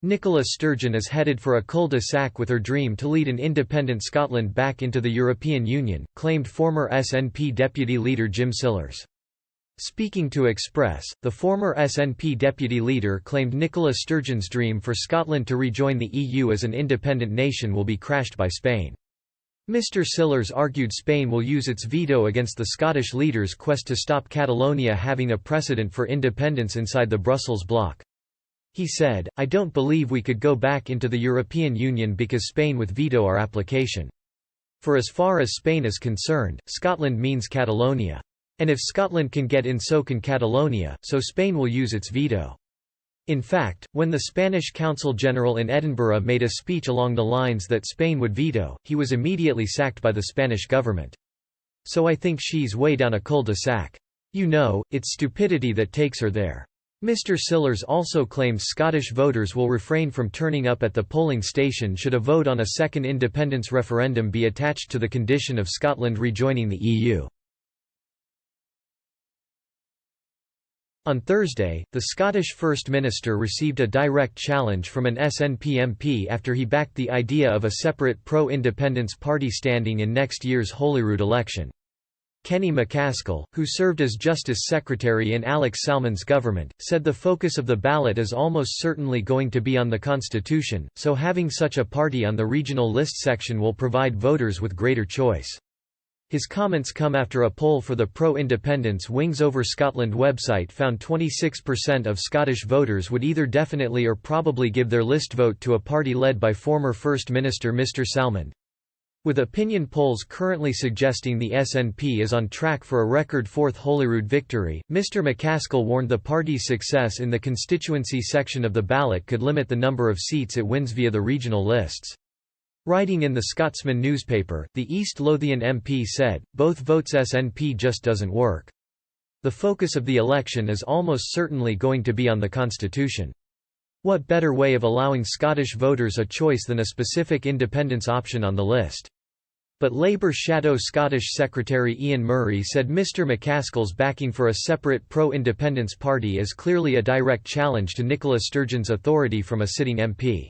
Nicola Sturgeon is headed for a cul-de-sac with her dream to lead an independent Scotland back into the European Union, claimed former SNP deputy leader Jim Sillars. Speaking to Express, the former SNP deputy leader claimed Nicola Sturgeon's dream for Scotland to rejoin the EU as an independent nation will be crashed by Spain. Mr Sillars argued Spain will use its veto against the Scottish leader's quest to stop Catalonia having a precedent for independence inside the Brussels bloc. He said, "I don't believe we could go back into the European Union because Spain would veto our application. For as far as Spain is concerned, Scotland means Catalonia. And if Scotland can get in, so can Catalonia, so Spain will use its veto." In fact, when the Spanish Consul General in Edinburgh made a speech along the lines that Spain would veto, he was immediately sacked by the Spanish government. So I think she's way down a cul-de-sac. You know, it's stupidity that takes her there. Mr Sillars also claims Scottish voters will refrain from turning up at the polling station should a vote on a second independence referendum be attached to the condition of Scotland rejoining the EU. On Thursday, the Scottish First Minister received a direct challenge from an SNP MP after he backed the idea of a separate pro-independence party standing in next year's Holyrood election. Kenny McCaskill, who served as Justice Secretary in Alex Salmond's government, said the focus of the ballot is almost certainly going to be on the constitution, so having such a party on the regional list section will provide voters with greater choice. His comments come after a poll for the Pro-Independence Wings Over Scotland website found 26% of Scottish voters would either definitely or probably give their list vote to a party led by former First Minister Mr Salmond. With opinion polls currently suggesting the SNP is on track for a record fourth Holyrood victory, Mr McCaskill warned the party's success in the constituency section of the ballot could limit the number of seats it wins via the regional lists. Writing in the Scotsman newspaper, the East Lothian MP said, "Both votes SNP just doesn't work. The focus of the election is almost certainly going to be on the constitution. What better way of allowing Scottish voters a choice than a specific independence option on the list?" But Labour Shadow Scottish Secretary Ian Murray said Mr McCaskill's backing for a separate pro-independence party is clearly a direct challenge to Nicola Sturgeon's authority from a sitting MP.